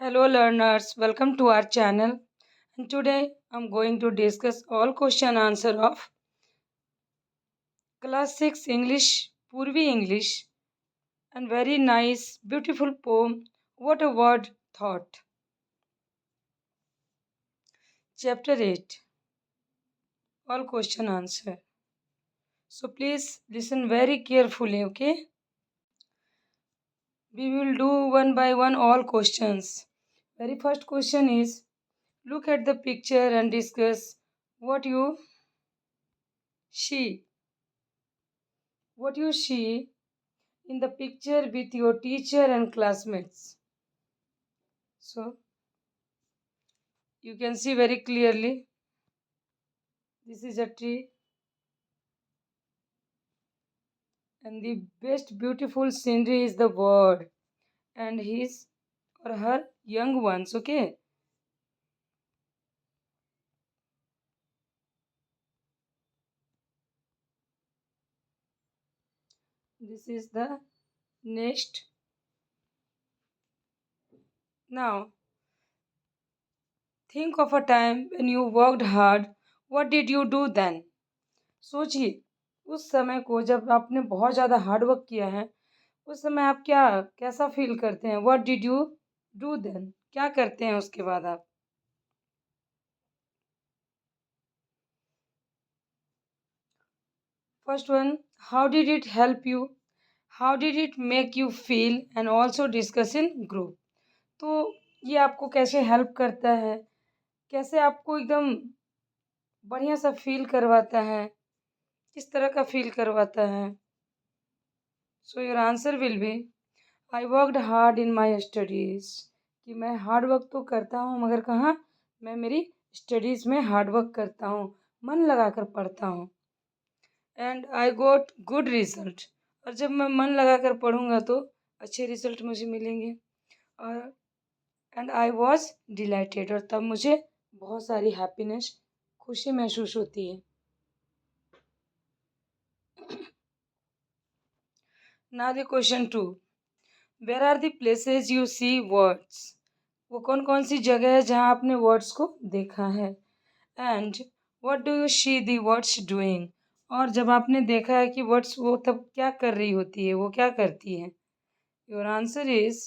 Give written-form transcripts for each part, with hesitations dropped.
Hello learners, welcome to our channel. And today I'm going to discuss all question answer of class 6 English, Purvi English, and very nice beautiful poem What a Word Thought. Chapter 8, all question answer. So please listen very carefully, okay? We will do one by one all questions. Very first question is, look at the picture and discuss what you see. What you see in the picture with your teacher and classmates. So you can see very clearly this is a tree and the best beautiful scenery is the bird and his or her young ones. Okay, this is the nest. Now think of a time when you worked hard. What did you do then? सोचिए उस समय को जब आपने बहुत ज़्यादा hard work किया है उस समय आप क्या कैसा फील करते हैं? What did you do then? क्या करते हैं उसके बाद आप? First one, how did it help you? How did it make you feel? And also discuss in group. तो ये आपको कैसे हेल्प करता है? कैसे आपको एकदम बढ़िया सा फील करवाता है? किस तरह का फील करवाता है? So your answer will be I worked hard in my studies. कि मैं हार्ड वर्क तो करता हूँ मगर कहाँ? मैं मेरी स्टडीज़ में हार्ड वर्क करता हूँ, मन लगा कर पढ़ता हूँ. And I got good result. और जब मैं मन लगा कर पढ़ूंगा तो अच्छे रिजल्ट मुझे मिलेंगे. और एंड आई वॉज डिलाइटेड. और तब मुझे बहुत सारी हैप्पीनेस, खुशी महसूस होती है. Now the question 2, where are the places you see words? वो कौन कौन सी जगह है जहाँ आपने वर्ड्स को देखा है? And what do you see the words doing? और जब आपने देखा है कि वर्ड्स वो तब क्या कर रही होती है, वो क्या करती है? Your answer is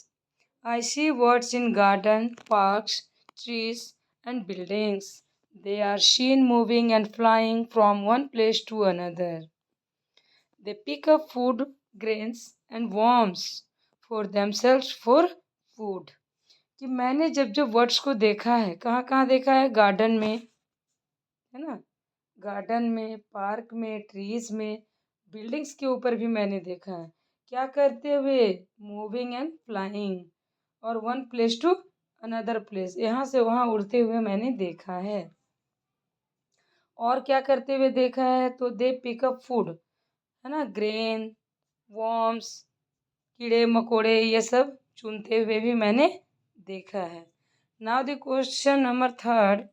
I see words in garden, parks, trees and buildings. They are seen moving and flying from one place to another. They pick up food, grains and worms for themselves for food. कि मैंने जब जब words को देखा है, कहाँ कहाँ देखा है? गार्डन में, है ना? गार्डन में, पार्क में, ट्रीज में, बिल्डिंग्स के ऊपर भी मैंने देखा है. क्या करते हुए? Moving and flying. और one place to another place, यहाँ से वहाँ उड़ते हुए मैंने देखा है. और क्या करते हुए देखा है? तो दे पिकअप फूड, है ना? ग्रेन, वॉर्म्स, कीड़े मकोड़े, ये सब चुनते हुए भी मैंने देखा है. Now the question number 3,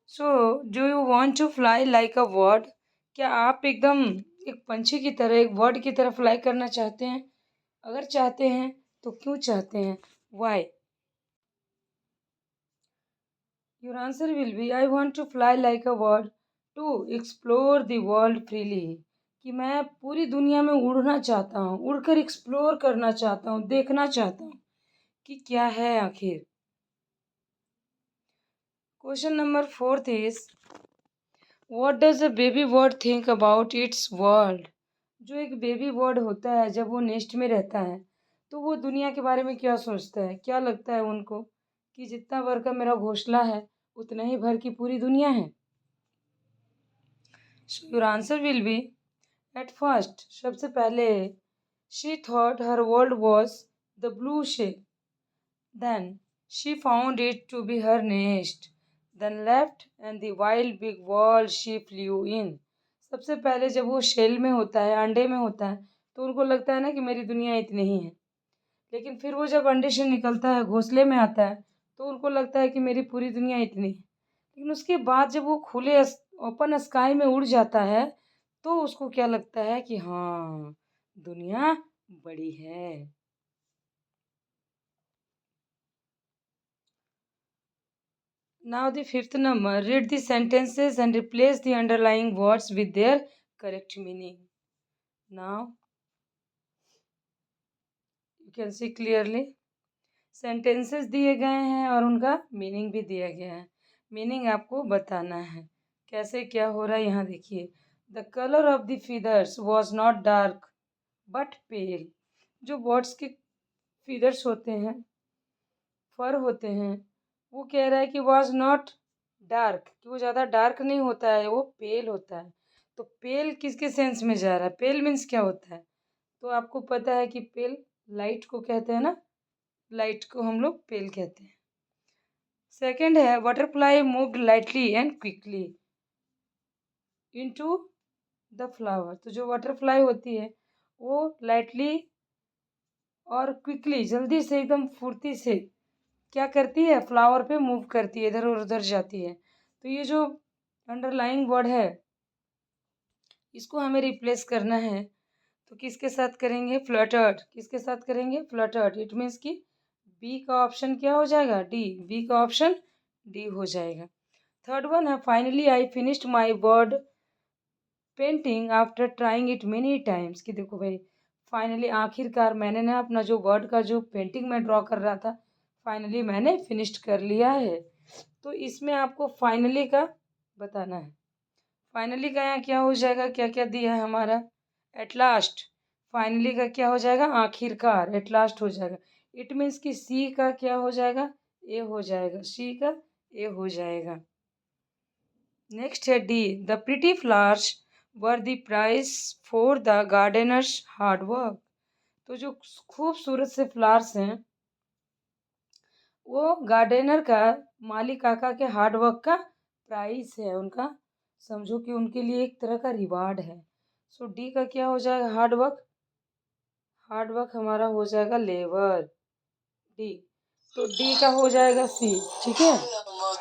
so do you want to fly like a bird? क्या आप एकदम एक पंछी की तरह, एक बर्ड की तरह फ्लाई करना चाहते हैं? अगर चाहते हैं तो क्यों चाहते हैं? Why? Your answer will be I want to fly like a bird to explore the world freely. कि मैं पूरी दुनिया में उड़ना चाहता हूँ, उड़कर एक्सप्लोर करना चाहता हूँ, देखना चाहता हूँ कि क्या है आखिर. Question number 4 is what does a baby bird think about it's world? जो एक बेबी बर्ड होता है जब वो नेस्ट में रहता है तो वो दुनिया के बारे में क्या सोचता है? क्या लगता है उनको कि जितना भर का मेरा घोंसला है उतना ही भर की पूरी दुनिया है? So your answer will be at first, सबसे पहले, she thought her world was the blue shape. Then she found it to be her nest. Then left and the wild big world she flew in. सबसे पहले जब वो shell में होता है, अंडे में होता है, तो उनको लगता है ना कि मेरी दुनिया इतनी ही है. लेकिन फिर वो जब अंडे से निकलता है, घोंसले में आता है, तो उनको लगता है कि मेरी पूरी दुनिया इतनी है. लेकिन उसके बाद जब वो खुले ओपन स्काई में उड़ जाता है तो उसको क्या लगता है कि हाँ, दुनिया बड़ी है. Now the fifth number, read the sentences and replace the underlying words with their correct meaning. Now you can see clearly sentences दिए गए हैं और उनका मीनिंग भी दिया गया है. मीनिंग आपको बताना है कैसे क्या हो रहा है. यहाँ देखिए, the colour of the feathers was not dark but pale. जो बर्ड्स के फीदर्स होते हैं, फर होते हैं, वो कह रहा है कि वॉज नॉट डार्क, कि वो ज़्यादा डार्क नहीं होता है, वो पेल होता है. तो पेल किसके सेंस में जा रहा है? पेल मीन्स क्या होता है? तो आपको पता है कि पेल लाइट को कहते हैं ना, लाइट को हम लोग पेल कहते हैं. सेकंड है, butterfly moved lightly and quickly into the flower. तो जो बटरफ्लाई होती है वो लाइटली और क्विकली, जल्दी से, एकदम फुर्ती से क्या करती है? फ्लावर पे मूव करती है, इधर और उधर जाती है. तो ये जो अंडरलाइंग वर्ड है इसको हमें रिप्लेस करना है. तो किसके साथ करेंगे? फ्लटर्ड. किसके साथ करेंगे? फ्लटर्ड. इट मीन्स कि बी का ऑप्शन क्या हो जाएगा? डी. बी का ऑप्शन डी हो जाएगा. थर्ड वन है, finally I finished my word painting after trying it many times. कि देखो भाई, फाइनली, आखिरकार मैंने ना अपना जो वर्ड का जो पेंटिंग में ड्रॉ कर रहा था, फाइनली मैंने फिनिश्ड कर लिया है. तो इसमें आपको फाइनली का बताना है. फाइनली का यहाँ क्या हो जाएगा? क्या क्या दिया है हमारा? At last. फाइनली का क्या हो जाएगा? आखिरकार. एट लास्ट हो जाएगा. इट मीन्स कि सी का क्या हो जाएगा? ए हो जाएगा. सी का ए हो जाएगा. नेक्स्ट है D, the pretty flowers were the prize for the gardener's hard work. तो जो खूबसूरत से फ्लावर्स हैं वो गार्डनर का, माली काका के हार्ड वर्क का प्राइस है, उनका, समझो कि उनके लिए एक तरह का रिवार्ड है. सो डी का क्या हो जाएगा? Hard work. हार्ड वर्क हमारा हो जाएगा लेबर. डी. तो डी का हो जाएगा सी. ठीक है.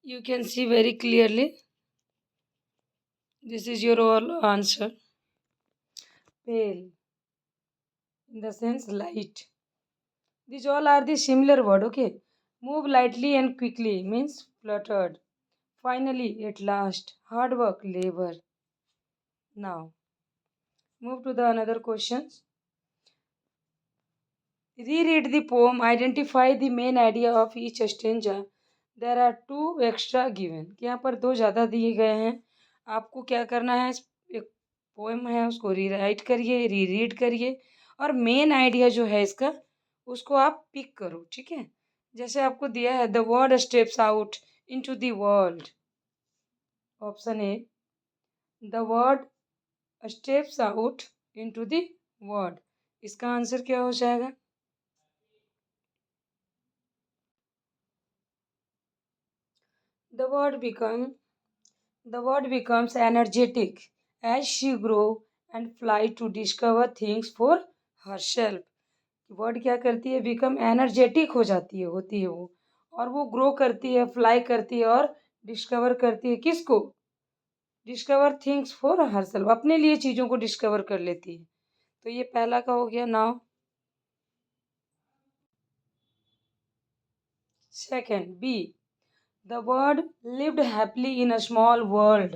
You can see very clearly. This is your all answer. Pale, in the sense light. These all are the similar word. Okay. Move lightly and quickly means fluttered. Finally, at last. Hard work, labor. Now, move to the another questions. Reread the poem. Identify the main idea of each stanza. There are two extra given. कि यहाँ पर दो ज़्यादा दिए गए हैं. आपको क्या करना है? एक पोएम है उसको रीराइट करिए, रीरीड करिए और मेन आइडिया जो है इसका उसको आप पिक करो. ठीक है. जैसे आपको दिया है, the word steps out into the world. Option A, the word steps out into the world. इसका आंसर क्या हो जाएगा? The word becomes energetic as she grow and fly to discover things for herself. Word क्या करती है? Become energetic हो जाती है, होती है वो, और वो ग्रो करती है, फ्लाई करती है और डिस्कवर करती है. किसको? Discover things for herself. अपने लिए चीज़ों को डिस्कवर कर लेती है. तो ये पहला का हो गया. Now second, B, the word lived happily in a small world.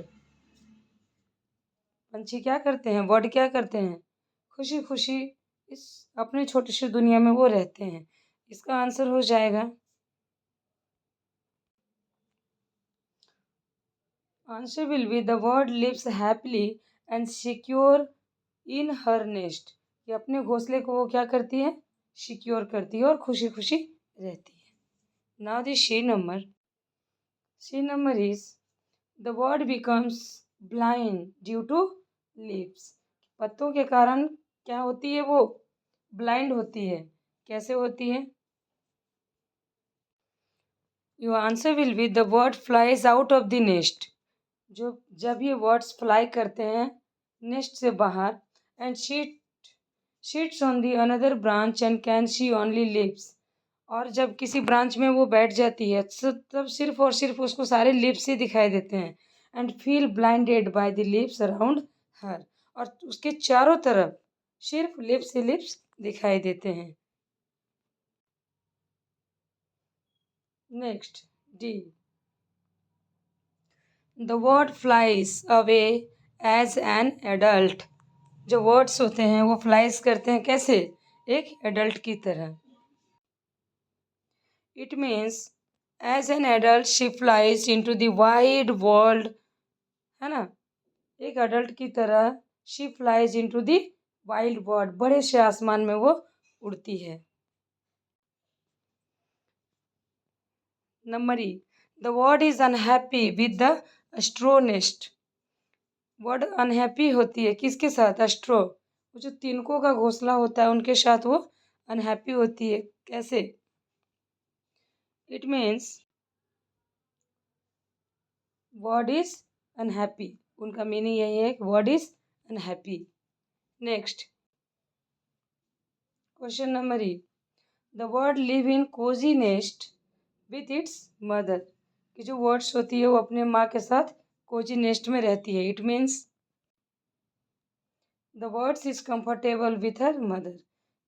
पंछी क्या करते हैं? वर्ड क्या करते हैं? खुशी खुशी इस अपने छोटे से दुनिया में वो रहते हैं. इसका आंसर हो जाएगा, answer will be the word lives happily and secure in her nest. कि अपने घोंसले को वो क्या करती है? सिक्योर करती है और खुशी खुशी रहती है. Now the C number. C number is the word becomes blind due to leaves. पत्तों के कारण क्या होती है? वो ब्लाइंड होती है. कैसे होती है? Your answer will be the word flies out of the nest. जो जब ये वर्ड्स फ्लाई करते हैं नेस्ट से बाहर, and sheets on the another branch and can see only lips. और जब किसी ब्रांच में वो बैठ जाती है तो तब सिर्फ और सिर्फ उसको सारे लिप्स ही दिखाई देते हैं. And feel blinded by the lips around her, और उसके चारों तरफ सिर्फ लिप्स ही लिप्स दिखाई देते हैं। Next D, the word flies away as an adult. जो वर्ड्स होते हैं वो फ्लाइज करते हैं कैसे, एक एडल्ट की तरह। It means as an adult she flies into the wide world, है ना, एक एडल्ट की तरह she flies into the wild world, बड़े से आसमान में वो उड़ती है। Number E, the word is unhappy with the एस्ट्रोनेस्ट। वर्ड अनहैप्पी होती है किसके साथ, एस्ट्रो, वो जो तिनकों का घोंसला होता है उनके साथ वो अनहैप्पी होती है, कैसे। It means word is unhappy, उनका मीनिंग यही है, word is unhappy. Next question number E, the word live in cozy nest with its mother. की जो वर्ड्स होती है वो अपने माँ के साथ कोजी नेस्ट में रहती है। It means the words is comfortable with her mother,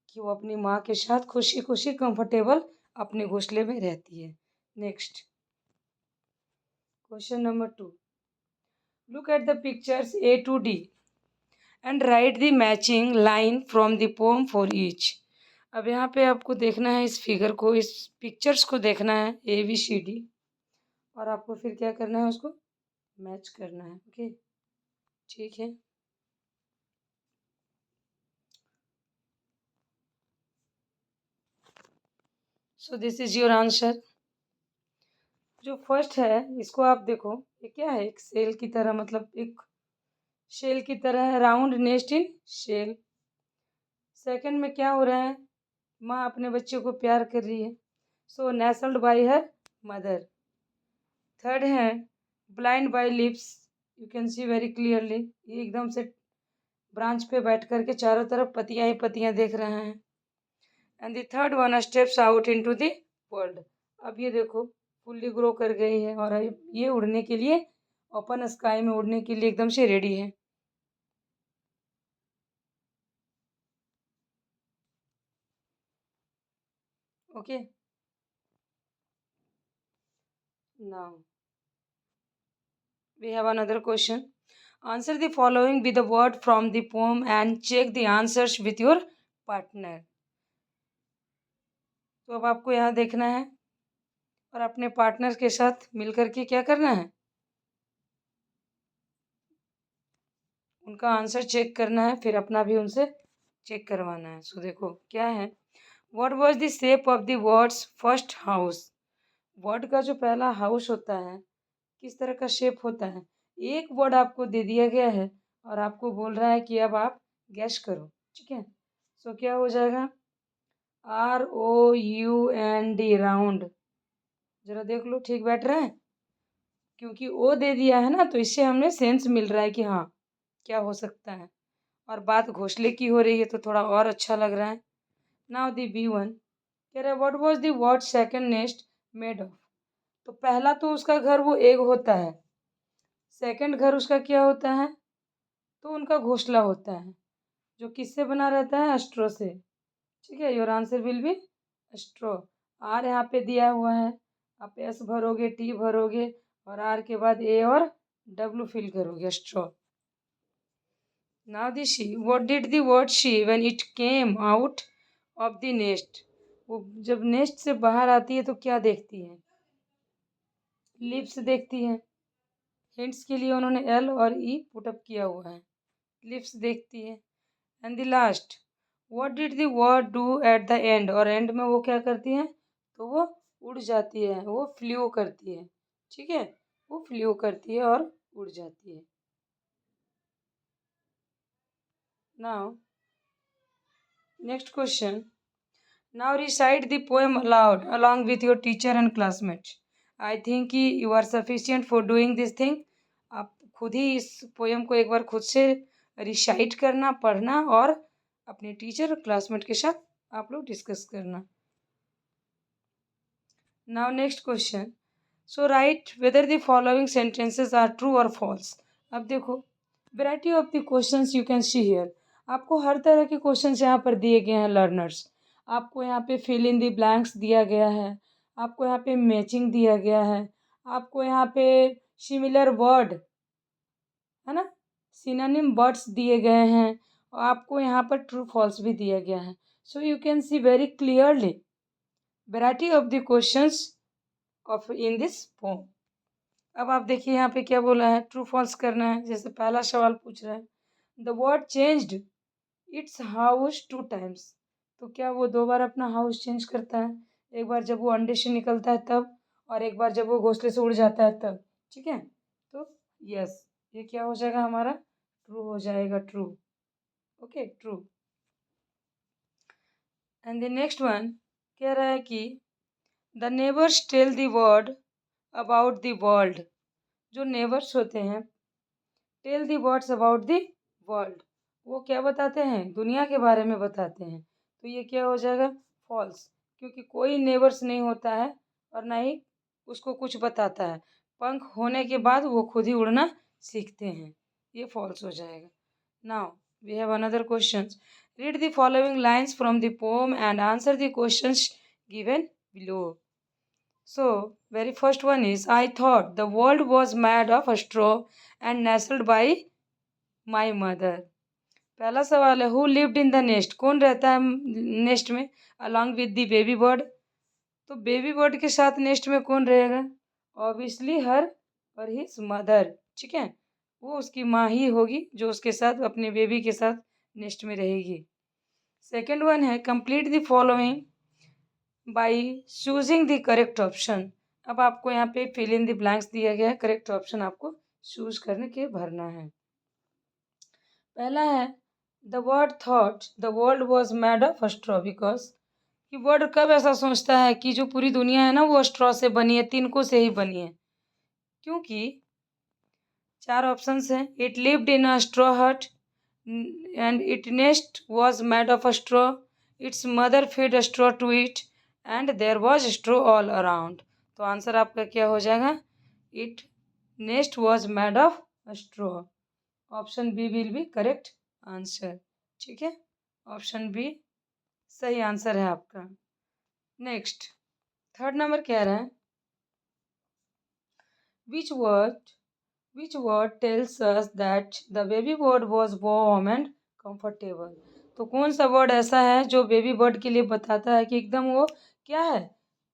कि वो अपनी माँ के साथ खुशी खुशी कंफर्टेबल अपने घोंसले में रहती है। Next question number 2, look at the pictures A to D and write the matching line from the poem for each. अब यहाँ पे आपको देखना है इस फिगर को, इस पिक्चर्स को देखना है ABCD, और आपको फिर क्या करना है, उसको मैच करना है। ओके, ठीक है। So this is your answer. जो फर्स्ट है इसको आप देखो, ये क्या है, एक सेल की तरह, मतलब एक शेल की तरह है, round nest in shell. Second में क्या हो रहा है, माँ अपने बच्चे को प्यार कर रही है, so nestled by her mother. Third है blind by lips, you can see very clearly, ये एकदम से ब्रांच पे बैठ करके चारों तरफ पत्तियां ही पत्तियां देख रहे हैं। And the third one steps out into the world. अब ये देखो फुल्ली ग्रो कर गई है और ये उड़ने के लिए, ओपन स्काई में उड़ने के लिए एकदम से रेडी है। Okay, now we have another question. Answer the following with the word from the poem and check the answers with your partner. तो अब आपको यहाँ देखना है और अपने पार्टनर के साथ मिलकर के क्या करना है, उनका आंसर चेक करना है, फिर अपना भी उनसे चेक करवाना है। सो देखो क्या है, what was the shape of the words first house. Word का जो पहला हाउस होता है किस तरह का शेप होता है, एक वर्ड आपको दे दिया गया है और आपको बोल रहा है कि अब आप गैस करो। ठीक है, सो क्या हो जाएगा, ROUND, राउंड। जरा देख लो ठीक बैठ रहा है, क्योंकि ओ दे दिया है ना, तो इससे हमें सेंस मिल रहा है कि हाँ क्या हो सकता है, और बात घोंसले की हो रही है तो थोड़ा और अच्छा लग रहा है। नाउ दी B1 कह रहा है what was the word second nest made of. तो पहला तो उसका घर वो एग होता है, सेकंड घर उसका क्या होता है, तो उनका घोंसला होता है, जो किससे बना रहता है, स्ट्रॉ से। ठीक है, your answer will be straw. आर यहाँ पे दिया हुआ है, आप S भरोगे, T भरोगे, और आर के बाद A और W फिल करोगे, straw. Now the she, what did the word she when it came out of the nest. वो जब नेस्ट से बाहर आती है तो क्या देखती है, लिप्स देखती है। हिंट्स के लिए उन्होंने L और E पुटअप किया हुआ है, लिप्स देखती है। And the last, what did the word do at the end, और एंड में वो क्या करती है, तो वो उड़ जाती है, वो फ्लू करती है। ठीक है, वो फ्लू करती है और उड़ जाती है। Now next question, now recite the poem aloud along with your teacher and classmates. I think कि you are sufficient for doing this thing. आप खुद ही इस पोएम को एक बार खुद से रिसाइट करना, पढ़ना, और अपने टीचर और क्लासमेट के साथ आप लोग डिस्कस करना। Now next question, so write whether the following sentences are true और फॉल्स. अब देखो, variety of the questions you can see here. आपको हर तरह के क्वेश्चंस यहाँ पर दिए गए हैं लर्नर्स. आपको यहाँ पे फिल इन द ब्लैंक्स दिया गया है, आपको यहाँ पे मैचिंग दिया गया है, आपको यहाँ पे सिमिलर वर्ड है ना, सिनोनिम वर्ड्स दिए गए हैं, और आपको यहाँ पर ट्रू फॉल्स भी दिया गया है. So you can see very clearly variety of the questions of in this form. अब आप देखिए यहाँ पे क्या बोला है, ट्रू फॉल्स करना है. जैसे पहला सवाल पूछ रहा है, the word changed it's house 2 times. तो क्या वो 2 बार अपना हाउस चेंज करता है? एक बार जब वो अंडे से निकलता है तब, और एक बार जब वो घोंसले से उड़ जाता है तब. ठीक है, तो यस, ये क्या हो जाएगा हमारा, ट्रू हो जाएगा, true. Okay, true. And the next one कह रहा है कि the neighbours tell the word about the world. जो नेबर्स होते हैं, tell the words about the world, वो क्या बताते हैं, दुनिया के बारे में बताते हैं. तो ये क्या हो जाएगा, फॉल्स, क्योंकि कोई नेबर्स नहीं होता है और ना ही उसको कुछ बताता है. पंख होने के बाद वो खुद ही उड़ना सीखते हैं. ये फॉल्स हो जाएगा. Now we have another question. Read the following lines from the poem and answer the questions given below. So, very first one is, I thought the world was made of straw and nestled by my mother. पहला सवाल है, who lived in the nest? कौन रहता है nest में? along with the baby bird. तो baby bird के साथ नेस्ट में कौन रहेगा? ऑब्वियसली हर और हिज मदर. ठीक है, वो उसकी माँ ही होगी जो उसके साथ, अपने बेबी के साथ नेस्ट में रहेगी. सेकेंड वन है, complete the following by choosing the correct option. अब आपको यहाँ पे फिल इन द ब्लैंक्स दिया गया है, करेक्ट ऑप्शन आपको चूज करने के भरना है. पहला है, the word thought the world was made of straw because. कि वर्ड कब ऐसा सोचता है कि जो पूरी दुनिया है ना वो स्ट्रॉ से बनी है, तिनकों से ही बनी है? क्योंकि 4 ऑप्शंस हैं. It lived in a straw hut and it nest was made of straw. Its mother feed straw to it and there was straw all around. तो आंसर आपका क्या हो जाएगा, it nest was made of straw. Option B will be correct answer. ठीक है, option B सही answer है आपका. नेक्स्ट, थर्ड नंबर कह रहा है, which word tells us that the baby bird was warm and comfortable. तो कौन सा वर्ड ऐसा है जो बेबी बर्ड के लिए बताता है कि एकदम वो क्या है,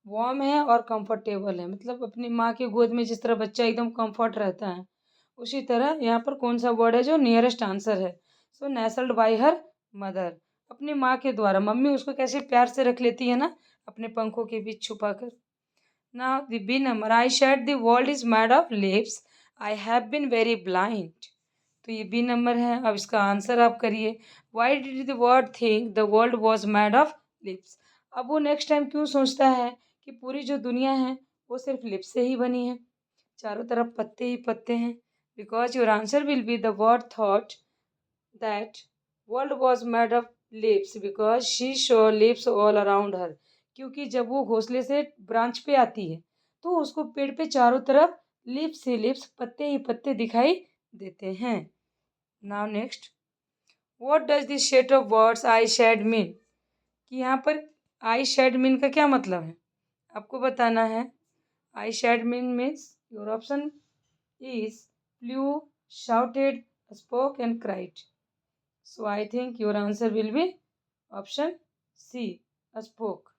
वार्म है और कंफर्टेबल है. मतलब अपनी माँ की गोद में जिस तरह बच्चा एकदम कंफर्ट रहता है, उसी तरह यहाँ पर कौन सा वर्ड है जो नियरेस्ट आंसर है. So nestled by her mother. अपनी माँ के द्वारा, मम्मी उसको कैसे प्यार से रख लेती है ना, अपने पंखों के बीच छुपा कर. Now the B number, I said the world is made of lips, I have been very blind. तो ये बी नंबर है. अब इसका आंसर आप करिए. Why did the word think the world was made of lips. अब वो next time क्यों सोचता है कि पूरी जो दुनिया है वो सिर्फ लिप्स से ही बनी है, चारों तरफ पत्ते ही पत्ते हैं. Because your answer will be the word thought that world was made of lips because she show lips all around her. क्योंकि जब वो घोंसले से ब्रांच पे आती है तो उसको पेड़ पे चारों तरफ लिप्स ही लिप्स, पत्ते ही पत्ते दिखाई देते हैं. Now next, what does the set of words I shade mean. कि यहाँ पर आई शेड मीन का क्या मतलब है आपको बताना है. I shade mean means, your option is flew, shouted, spoke and cried. So I think your answer will be option C, spoke.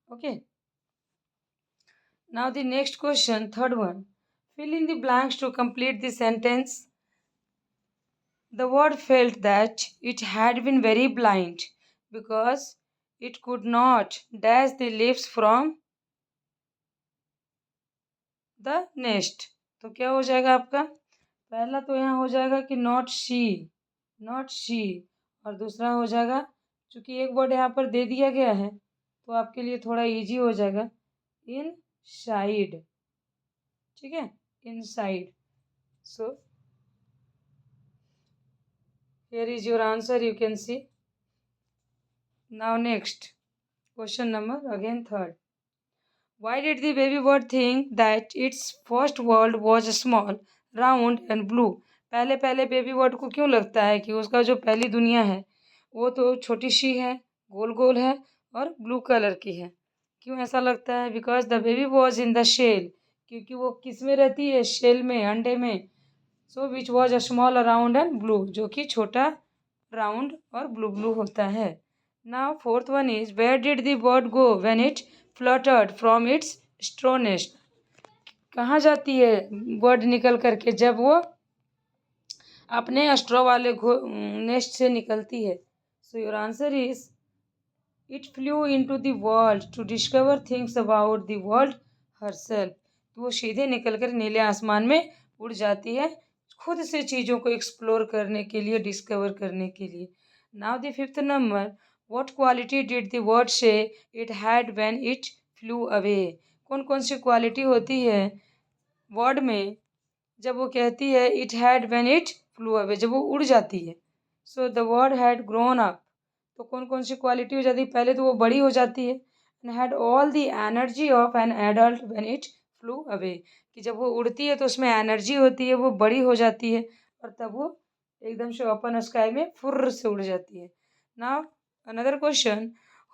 Okay. Now the next question, third one. Fill in the blanks to complete the sentence. The word felt that it had been very blind because it could not dash the leaves from the nest. तो क्या हो जाएगा आपका, पहला तो यहाँ हो जाएगा कि नॉट शी, और दूसरा हो जाएगा, क्योंकि एक वर्ड यहाँ पर दे दिया गया है तो आपके लिए थोड़ा इजी हो जाएगा, इन साइड. ठीक है, inside. So here is your answer, you can see. Now next question number again third. Why did the baby bird think that its first world was small, round and blue? पहले पहले baby bird को क्यों लगता है कि उसका जो पहली दुनिया है वो तो छोटी सी है, गोल गोल है और ब्लू कलर की है? क्यों ऐसा लगता है? Because the baby was in the shell, क्योंकि वो किस में रहती है? शेल में, अंडे में। So which was a small round and blue, जो कि छोटा, राउंड और ब्लू ब्लू होता है। Now fourth one is where did the bird go when it fluttered from its straw nest? कहाँ जाती है बर्ड निकल करके जब वो अपने स्ट्रॉ वाले नेस्ट से निकलती है? So your answer is it flew into the world to discover things about the world herself. तो वो सीधे निकलकर नीले आसमान में उड़ जाती है, खुद से चीज़ों को एक्सप्लोर करने के लिए, डिस्कवर करने के लिए। Now the fifth number, what quality did the word say it had when it flew away? कौन कौन सी क्वालिटी होती है वर्ड में जब वो कहती है it had when it flew away, जब वो उड़ जाती है? So the bird had grown up, तो कौन कौन सी क्वालिटी हो जाती है? पहले तो वो बड़ी हो जाती है, and had all the energy of an adult when it flew away, कि जब वो उड़ती है तो उसमें एनर्जी होती है, वो बड़ी हो जाती है और तब वो एकदम से ओपन स्काई में फुर्र से उड़ जाती है। Now another question,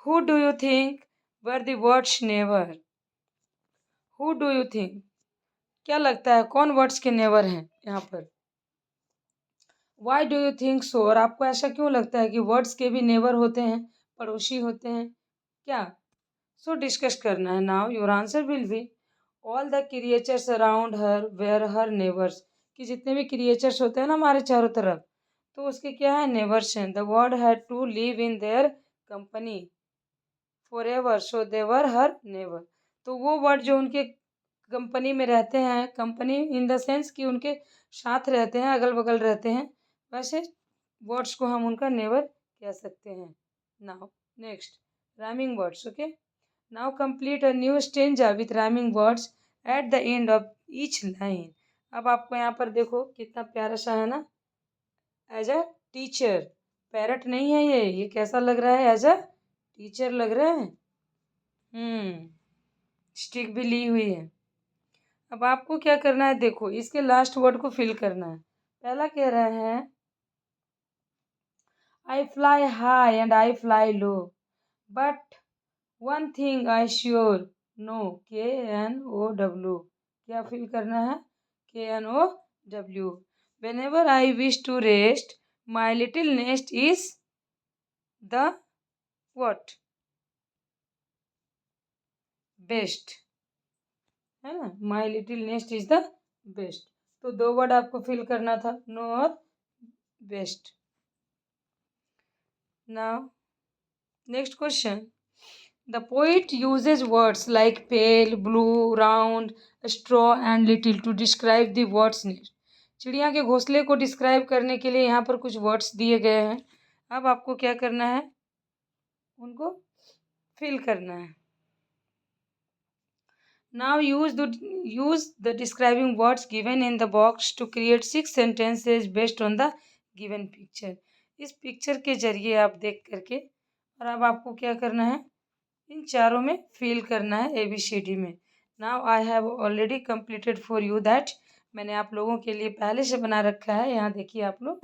who do you think were the words never? Who do you think, क्या लगता है कौन वर्ड्स के नेवर हैं यहाँ पर? Why do you think so, और आपको ऐसा क्यों लगता है कि वर्ड्स के भी नेबर होते हैं, पड़ोसी होते हैं क्या? सो डिस्कस करना है। Now your answer will be all the creatures around her were her neighbours, कि जितने भी क्रिएचर्स होते हैं ना हमारे चारों तरफ, तो उसके क्या है? नेबर्स हैं। The bird had to live in their company forever, so they were her neighbour. तो वो वर्ड जो उनके कंपनी में रहते हैं, कंपनी इन द सेंस कि उनके साथ रहते हैं, अगल बगल रहते हैं, वैसे वर्ड्स को हम उनका नेवर कह सकते हैं। Now next, rhyming words. Okay, now complete a new stanza with rhyming words at the end of each line. अब आपको यहाँ पर देखो कितना प्यारा सा है ना, एज अ टीचर। पैरट नहीं है ये कैसा लग रहा है? एज अ टीचर लग रहा है। स्टिक भी ली हुई है। अब आपको क्या करना है, देखो इसके लास्ट वर्ड को फिल करना है। पहला कह रहा है I fly high and I fly low, but one thing I sure know, KNOW। क्या फिल करना है? KNOW। Whenever I wish to rest my little nest is the what? Best, है ना? My little nest is the best. तो दो word आपको fill करना था, नो और best. Now next question, the poet uses words like pale, blue, round, straw and little to describe the words nest. चिड़िया के घोंसले को डिस्क्राइब करने के लिए यहाँ पर कुछ वर्ड्स दिए गए हैं। अब आपको क्या करना है? उनको फिल करना है। Now use the describing words given in the box to create 6 sentences based on the given picture। इस पिक्चर के जरिए आप देख करके, और अब आपको क्या करना है? इन चारों में फिल करना है ABCD में। Now I have already completed for you that, मैंने आप लोगों के लिए पहले से बना रखा है। यहाँ देखिए आप लोग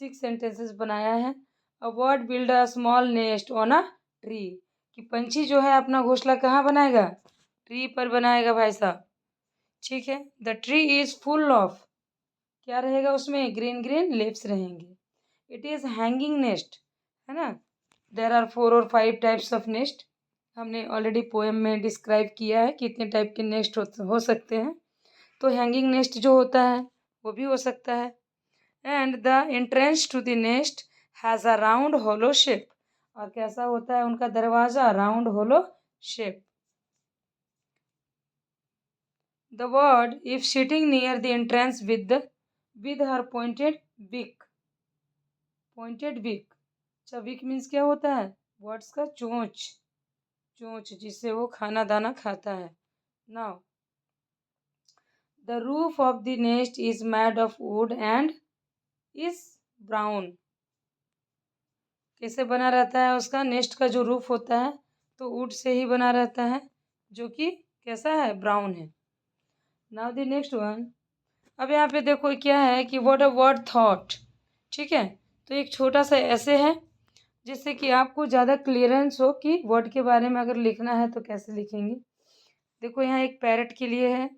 6 सेंटेंसेस बनाया है। A bird build a small nest on a tree, कि पंछी जो है अपना घोंसला कहाँ बनाएगा? ट्री पर बनाएगा भाई साहब। ठीक है, the tree is full of, क्या रहेगा उसमें? ग्रीन ग्रीन लीव्स रहेंगे। इट इज हैंगिंग नेस्ट, है ना? देर आर 4 और 5 टाइप्स ऑफ नेस्ट, हमने ऑलरेडी पोएम में डिस्क्राइब किया है कितने टाइप के नेस्ट हो सकते हैं। तो हैंगिंग नेस्ट जो होता है वो भी हो सकता है। And the entrance to the nest has a round hollow shape, और कैसा होता है उनका दरवाज़ा? Round hollow shape. The bird, if sitting near the entrance with her pointed beak। अच्छा, beak means क्या होता है? Birds का चोंच, चोंच जिससे वो खाना दाना खाता है। Now, the roof of the nest is made of wood and is brown। कैसे बना रहता है उसका? नेस्ट का जो रूफ होता है तो वुड से ही बना रहता है, जो कि कैसा है, ब्राउन है। Now the next one. अब यहाँ पे देखो क्या है कि व्हाट अ वर्ड थॉट। ठीक है, तो एक छोटा सा ऐसे है जिससे कि आपको ज़्यादा क्लियरेंस हो कि वर्ड के बारे में अगर लिखना है तो कैसे लिखेंगे। देखो यहाँ एक पैरट के लिए है।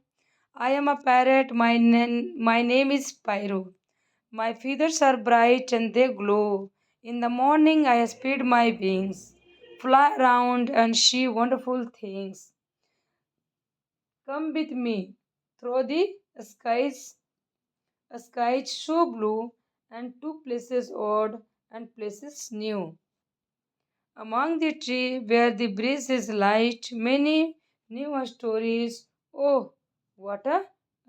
I am a parrot, my name is Pyro, my feathers are bright and they glow. In the morning I spread my wings, fly around and see wonderful things. Come with me through the skies, skies so blue, and to places odd and places new. Among the tree where the breeze is light, many new stories. Oh, what a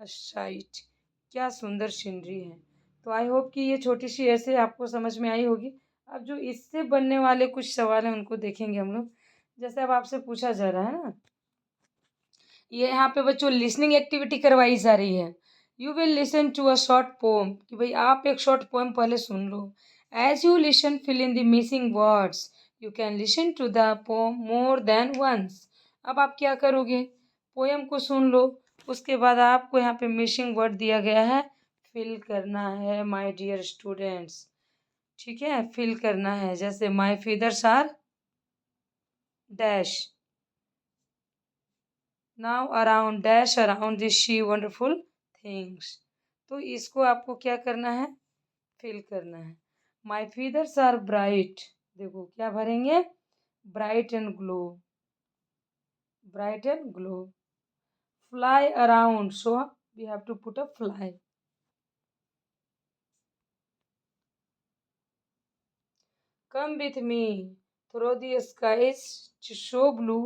sight! क्या सुंदर scenery है। तो आई hope कि ये छोटी सी ऐसे आपको समझ में आई होगी। अब जो इससे बनने वाले कुछ सवाल हैं उनको देखेंगे हम लोग। जैसे अब आपसे पूछा जा रहा है ना, ये यहाँ पे बच्चों लिसनिंग एक्टिविटी करवाई जा रही है। You will listen to a short poem, कि भाई आप एक शॉर्ट पोएम पहले सुन लो। As you listen fill in the missing words, you can listen to the poem more than once. अब आप क्या करोगे, पोएम को सुन लो, उसके बाद आपको यहाँ पे मिसिंग वर्ड दिया गया है, फिल करना है माय डियर स्टूडेंट्स। ठीक है, फिल करना है। जैसे my feathers are dash, now around dash around this she wonderful things. तो इसको आपको क्या करना है, फिल करना है। माई feathers आर ब्राइट, देखो क्या भरेंगे, bright and glow, bright and glow. Fly around, so we have to put a fly. Come with me through the skies so blue,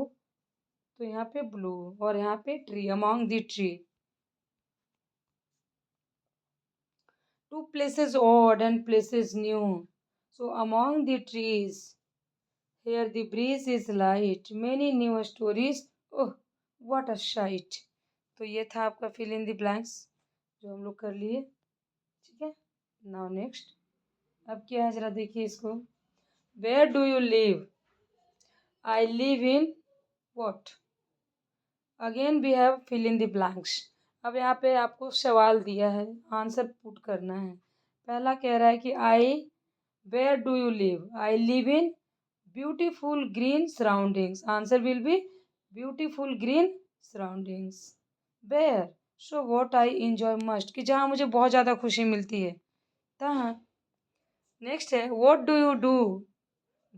तो यहाँ पे ब्लू और यहाँ पे tree, among the tree. Two places odd and places new, so among the trees here the breeze is light, many new stories, oh what a sight। तो ये था आपका fill in the blanks जो हम लोग कर लिए। ठीक है, now next। अब क्या है जरा देखिए इसको। where do you live, I live in what। Again we have fill in the blanks. अब यहाँ पे आपको सवाल दिया है, आंसर पुट करना है। पहला कह रहा है कि I where do you live, I live in beautiful green surroundings, answer will be beautiful green surroundings. Where, so what I enjoy must, कि जहाँ मुझे बहुत ज़्यादा खुशी मिलती है, तहाँ। नेक्स्ट है what do you do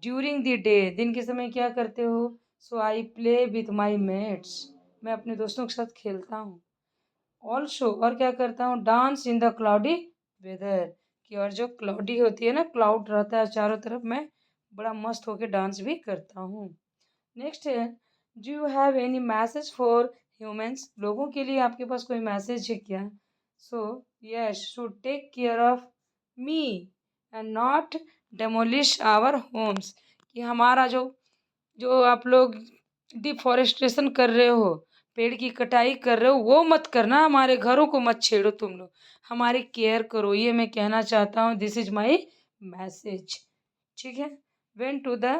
during the day, दिन के समय क्या करते हो, so I play with my mates, मैं अपने दोस्तों के साथ खेलता हूँ। ऑल्सो, और क्या करता हूँ, dance in the cloudy weather, कि और जो क्लाउडी होती है ना, क्लाउड रहता है चारों तरफ, मैं बड़ा मस्त होके डांस भी करता हूँ। नेक्स्ट है do you have any message for humans, लोगों के लिए आपके पास कोई मैसेज है क्या, so yes should take care of me and not demolish our homes, कि हमारा जो जो आप लोग डिफॉरेस्टेशन कर रहे हो, पेड़ की कटाई कर रहे हो, वो मत करना, हमारे घरों को मत छेड़ो तुम लोग, हमारी केयर करो, ये मैं कहना चाहता हूँ। This is my message. ठीक है, when to the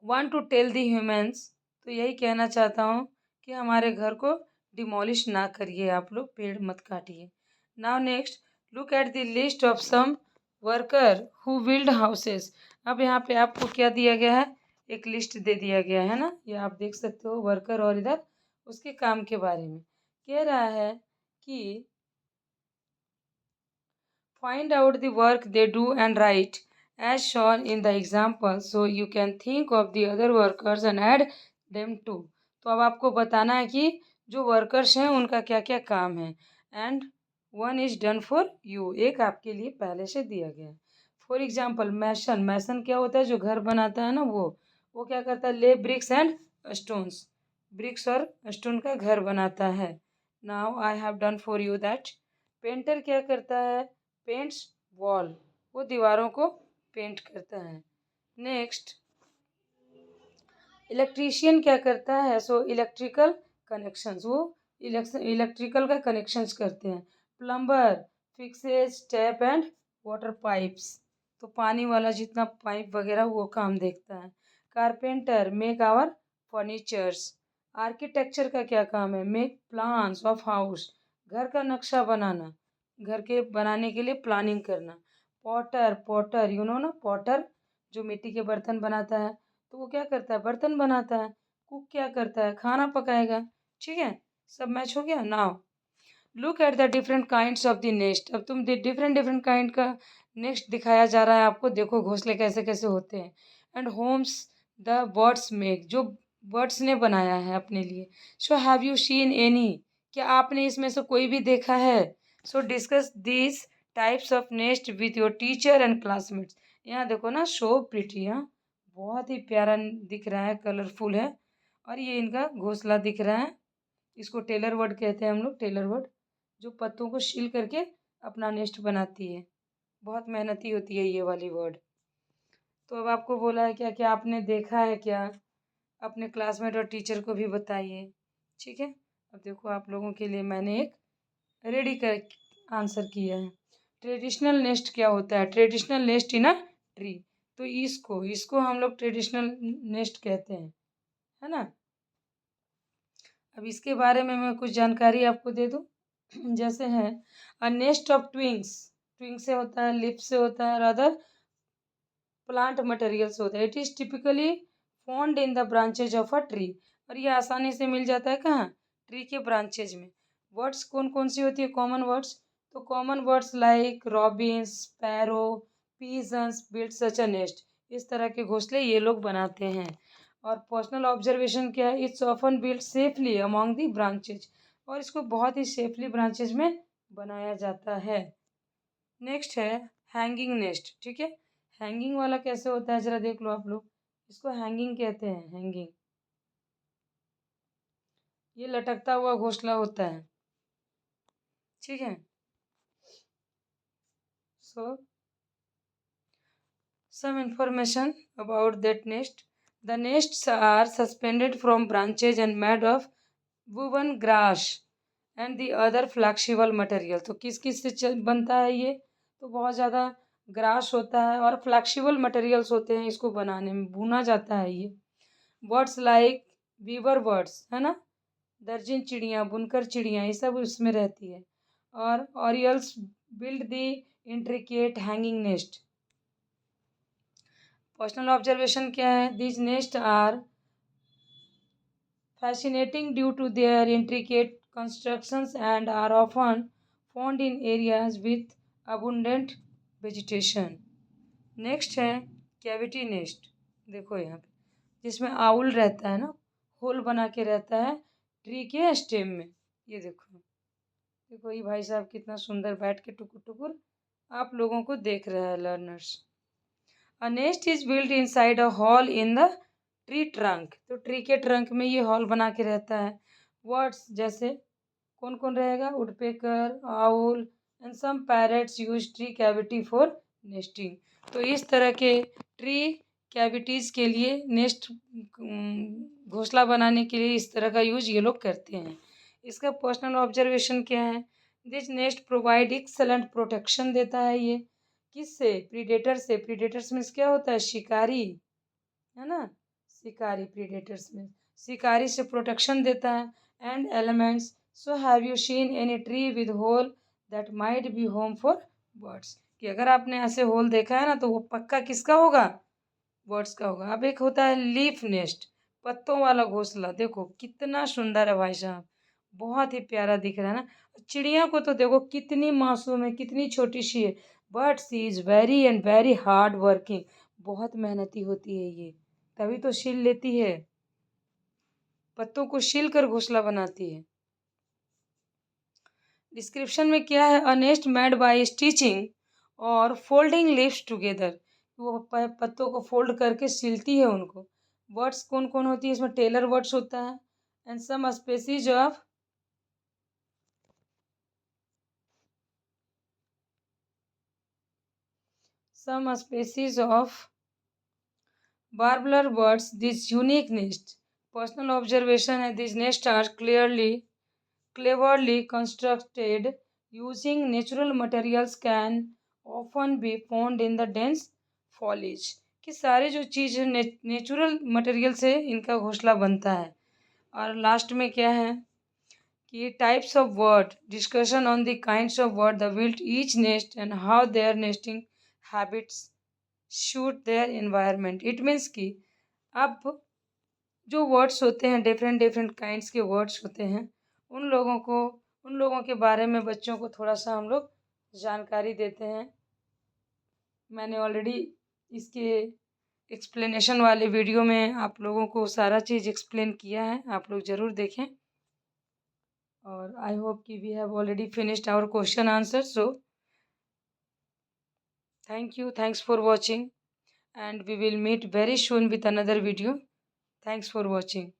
want to tell the humans, तो यही कहना चाहता हूँ कि हमारे घर को डिमोलिश ना करिए, आप लोग पेड़ मत काटिए। Now next, look at the list of some worker who build houses. अब यहाँ पे आपको क्या दिया गया है, एक लिस्ट दे दिया गया है ना, ये आप देख सकते हो वर्कर, और इधर उसके काम के बारे में कह रहा है कि find out the work they do and write as shown in the example, so you can think of the other workers and add them too। तो अब आपको बताना है कि जो वर्कर्स हैं उनका क्या क्या काम है, and one is done for you, एक आपके लिए पहले से दिया गया है। फॉर एग्जाम्पल मैसन, मैसन क्या होता है, जो घर बनाता है ना, वो क्या करता है, ले ब्रिक्स एंड स्टोन्स, ब्रिक्स और स्टोन का घर बनाता है। Now I have done for you that. Painter क्या करता है, पेंट्स वॉल, वो दीवारों को पेंट करता है। नेक्स्ट, इलेक्ट्रीशियन क्या करता है, सो इलेक्ट्रिकल कनेक्शंस, वो इलेक्ट्रिकल का कनेक्शंस करते हैं। Plumber fixes tap and water pipes, तो पानी वाला जितना पाइप वगैरह वो काम देखता है। Carpenter make our furnitures. Architecture का क्या काम है? मेक प्लान्स ऑफ हाउस, घर का नक्शा बनाना, घर के बनाने के लिए प्लानिंग करना। पॉटर, पॉटर यू नो ना, पॉटर जो मिट्टी के बर्तन बनाता है, तो वो क्या करता है? बर्तन बनाता है। कुक क्या करता है? खाना पकाएगा। ठीक है, सब मैच हो गया। Now look at the different kinds of the nest. अब तुम डिफरेंट डिफरेंट काइंड का नेस्ट दिखाया जा रहा है आपको। देखो घोंसले कैसे कैसे होते हैं। And homes the birds make, जो बर्ड्स ने बनाया है अपने लिए। So have you seen any, क्या आपने इसमें से कोई भी देखा है? So discuss this types of nest with your teacher and classmates. यहाँ देखो ना, शो प्रिटी, हाँ बहुत ही प्यारा दिख रहा है, कलरफुल है। और ये इनका घोंसला दिख रहा है। इसको टेलर वर्ड कहते हैं हम लोग, टेलर वर्ड, जो पत्तों को छील करके अपना नेस्ट बनाती है। बहुत मेहनती होती है ये वाली वर्ड। तो अब आपको बोला है क्या क्या आपने देखा है, क्या अपने क्लासमेट और टीचर को भी बताइए। ठीक है, अब देखो आप लोगों के लिए मैंने एक रेडी कर आंसर किया है। ट्रेडिशनल नेस्ट क्या होता है? Traditional nest in a tree. तो इसको इसको हम लोग ट्रेडिशनल नेस्ट कहते हैं, है ना। अब इसके बारे में मैं कुछ जानकारी आपको दे दूं। जैसे है अ नेस्ट ऑफ ट्विंग्स, ट्विंग से होता है, लिप से होता है, और अदर प्लांट मटेरियल्स होता है। It is typically found in the branches of a tree. और ये आसानी से मिल जाता है कहाँ? ट्री के ब्रांचेज में। वर्ड्स कौन कौन सी होती है? Common words. तो common words like robins, sparrows, pigeons build such a nest. इस तरह के घोंसले ये लोग बनाते हैं। और पर्सनल ऑब्जर्वेशन क्या है? It's often build safely among the branches. और इसको बहुत ही सेफली ब्रांचेज में बनाया जाता है। नेक्स्ट है हैंगिंग नेस्ट। ठीक है, हैंगिंग वाला कैसे होता है जरा देख लो आप लोग। इसको हैंगिंग कहते हैं, हैंगिंग। ये लटकता हुआ घोंसला होता है। ठीक है, सो some information about that nest. The nests are suspended from branches and made of woven grass and the other flexible material. तो किस किस से बनता है ये? तो बहुत ज़्यादा ग्रास होता है और फ्लेक्सिबल मटेरियल्स होते हैं इसको बनाने में, बुना जाता है ये। बर्ड्स लाइक वीवर बर्ड्स, है ना, दर्जन चिड़ियाँ, बुनकर चिड़ियाँ, ये सब उसमें रहती है। और orioles build the intricate hanging nest. Personal observation क्या है? These nest are fascinating due to their intricate constructions and are often found in areas with abundant vegetation. Next है कैविटी नेस्ट। देखो यहाँ पे जिसमें आउल रहता है ना, होल बना के रहता है ट्री के स्टेम में। ये देखो, देखो ये भाई साहब कितना सुंदर बैठ के टुकुर टुकुर आप लोगों को देख रहा है, learners. A nest is built inside a hole in the tree trunk। तो ट्री के ट्रंक में ये हॉल बना के रहता है। वर्ड्स जैसे कौन कौन रहेगा? Woodpecker, owl and some parrots use tree cavity for nesting. तो इस तरह के ट्री कैविटीज़ के लिए, नेस्ट घोंसला बनाने के लिए इस तरह का यूज ये लोग करते हैं। इसका पर्सनल ऑब्जर्वेशन क्या है? This nest provide excellent protection देता है ये। किससे? प्रीडेटर से। प्रीडेटर्स में क्या होता है? शिकारी, है ना, शिकारी प्रीडेटर्स में शिकारी से प्रोटेक्शन देता है। And elements, so have you seen any tree with hole that might be home for birds. कि अगर आपने ऐसे होल देखा है ना, तो वो पक्का किसका होगा? बर्ड्स का होगा। अब एक होता है लीफ नेस्ट, पत्तों वाला घोंसला। देखो कितना सुंदर है भाई साहब, बहुत ही प्यारा दिख रहा है ना। चिड़िया को तो देखो कितनी मासूम है, कितनी छोटी सी है, but she is very and very hard working. बहुत मेहनती होती है ये, तभी तो छील लेती है, पत्तों को छील कर घोंसला बनाती है। डिस्क्रिप्शन में क्या है? अ नेस्ट मेड बाय स्टिचिंग और फोल्डिंग लीव्स टुगेदर। वो पत्तों को फोल्ड करके सिलती है उनको। वर्ड्स कौन कौन होती है इसमें? टेलर वर्ड्स होता है। And some species of warbler birds, this unique nest. Personal observation है, these nests are cleverly constructed using natural materials, can often be found in the dense foliage। कि सारे जो चीज़ नेचुरल मटेरियल से इनका घोंसला बनता है। और लास्ट में क्या है कि types of bird, discussion on the kinds of bird the build each nest and how their nesting habits suit their environment. It means कि अब जो वर्ड्स होते हैं, डिफरेंट डिफरेंट काइंड्स के वर्ड्स होते हैं, उन लोगों के बारे में बच्चों को थोड़ा सा हम लोग जानकारी देते हैं। मैंने ऑलरेडी इसके एक्सप्लेनेशन वाले वीडियो में आप लोगों को सारा चीज़ एक्सप्लेन किया है, आप लोग ज़रूर देखें। और आई होप कि we have already finished our question answer. So thank you, thanks for watching, and we will meet very soon with another video. Thanks for watching.